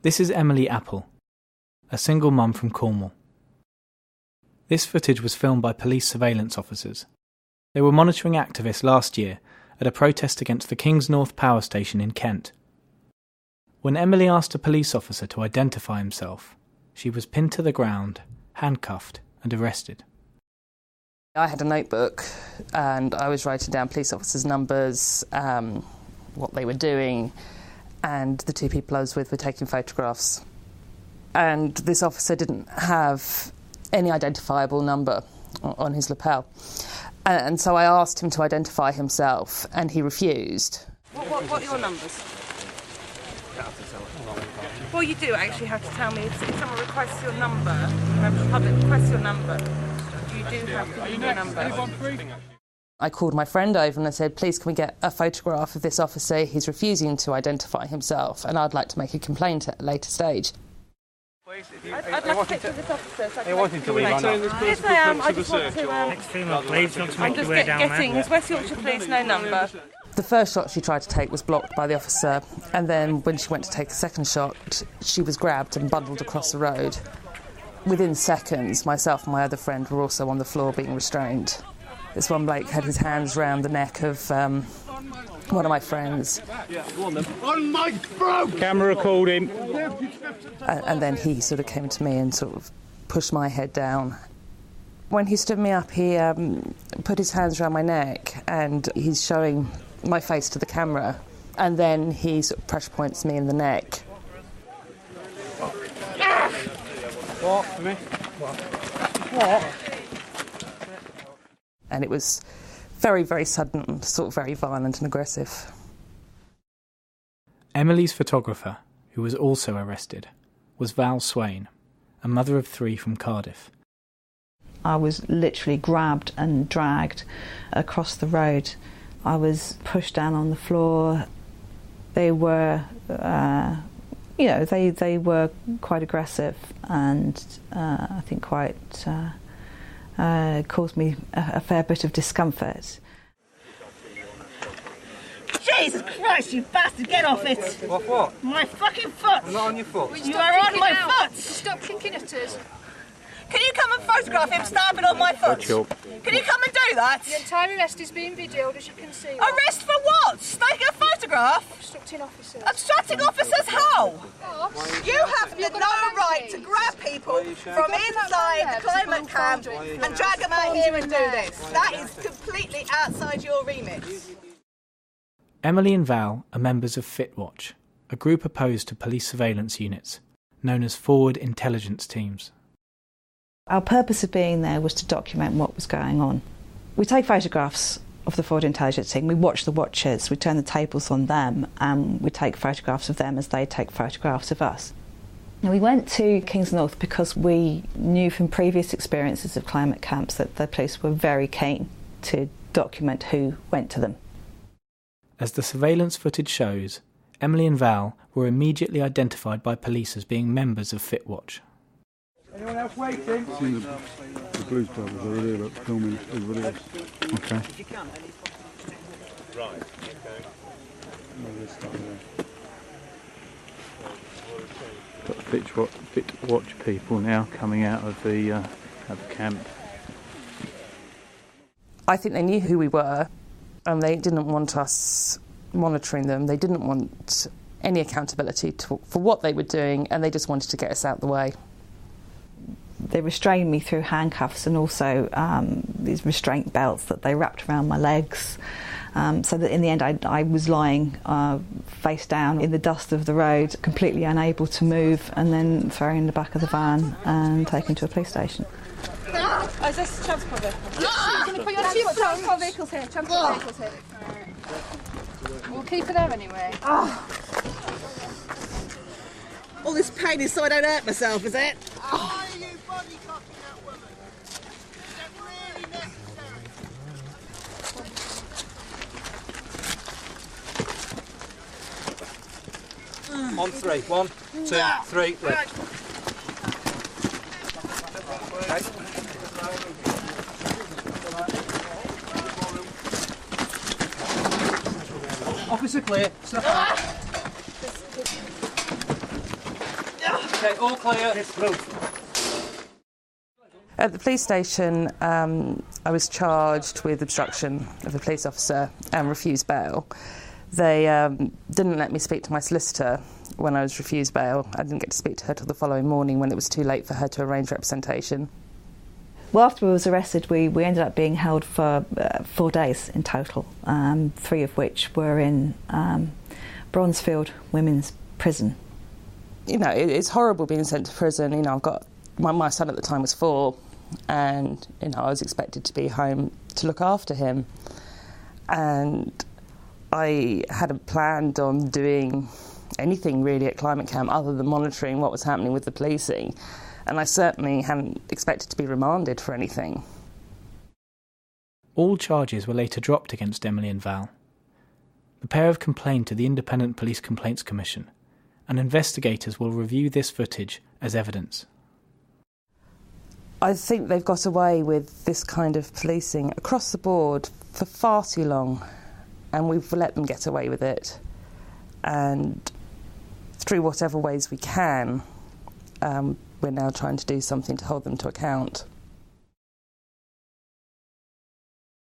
This is Emily Apple, a single mum from Cornwall. This footage was filmed by police surveillance officers. They were monitoring activists last year at a protest against the Kings North power station in Kent. When Emily asked a police officer to identify himself, she was pinned to the ground, handcuffed and arrested. I had a notebook and I was writing down police officers' numbers, what they were doing, and the two people I was with were taking photographs. And this officer didn't have any identifiable number on his lapel. And so I asked him to identify himself and he refused. What are your numbers? Well, you do actually have to tell me if someone requests your number, member of the public requests your number, you do have to give your number. I called my friend over and I said, please can we get a photograph of this officer? He's refusing to identify himself and I'd like to make a complaint at a later stage. I'd like to picture this officer. So Are you wanting to leave on that? Yes, I am. I just want to... Next female, please. You want to make your way down getting there? his West Yorkshire Police, no number. The first shot she tried to take was blocked by the officer, and then when she went to take the second shot, she was grabbed and bundled across the road. Within seconds, myself and my other friend were also on the floor being restrained. This one bloke had his hands round the neck of one of my friends. On my throat! Camera recording. And then he sort of came to me and sort of pushed my head down. When he stood me up, he put his hands around my neck and he's showing my face to the camera. And then he sort of pressure points me in the neck. What? For me? What? And it was very, very sudden, sort of very violent and aggressive. Emily's photographer, who was also arrested, was Val Swain, a mother of 3 from Cardiff. I was literally grabbed and dragged across the road. I was pushed down on the floor. They were, they were quite aggressive and I think quite caused me a fair bit of discomfort. Jesus Christ, you bastard, get off it! What? My fucking foot! I'm not on your foot. You are on my foot! Stop kicking at us. Can you come and photograph him stabbing on my foot? Can you come and do that? The entire arrest is being videoed, as you can see. Arrest for what? Taking a photograph? Obstructing officers. Obstructing officers how? Oh, You have no right to grab people from inside the climate camp and drag them out here and do this. That is completely outside your remit. Emily and Val are members of FitWatch, a group opposed to police surveillance units, known as Forward Intelligence Teams. Our purpose of being there was to document what was going on. We take photographs of the Forward Intelligence Team, we watch the watchers, we turn the tables on them and we take photographs of them as they take photographs of us. Now, we went to Kings North because we knew from previous experiences of climate camps that the police were very keen to document who went to them. As the surveillance footage shows, Emily and Val were immediately identified by police as being members of FitWatch. Anyone else waiting? Seen the Blues Brothers over there, like filming everybody else. Okay. Right, Got the FitWatch people now coming out of the camp. I think they knew who we were and they didn't want us monitoring them. They didn't want any accountability for what they were doing and they just wanted to get us out the way. They restrained me through handcuffs and also these restraint belts that they wrapped around my legs, so that in the end I was lying face down in the dust of the road, completely unable to move, and then thrown in the back of the van and taken to a police station. Oh, is this transport vehicle? Can you put your two transport vehicles here? Transport vehicles here. We'll keep her there anyway. All this pain is so I don't hurt myself, is it? Why are you bodycocking that woman? Is that really necessary? On 3. 1, 2, 3, left. Officer clear. Step back. Okay, all clear. It's closed. At the police station, I was charged with obstruction of a police officer and refused bail. They didn't let me speak to my solicitor when I was refused bail. I didn't get to speak to her till the following morning when it was too late for her to arrange representation. Well, after we was arrested, we ended up being held for 4 days in total, 3 of which were in Bronzefield Women's Prison. You know, it's horrible being sent to prison. You know, I've got my son at the time was 4, and you know I was expected to be home to look after him, and I hadn't planned on doing anything really at Climate Camp other than monitoring what was happening with the policing, and I certainly hadn't expected to be remanded for anything. All charges were later dropped against Emily and Val. The pair have complained to the Independent Police Complaints Commission, and investigators will review this footage as evidence. I think they've got away with this kind of policing across the board for far too long, and we've let them get away with it. And through whatever ways we can, we're now trying to do something to hold them to account.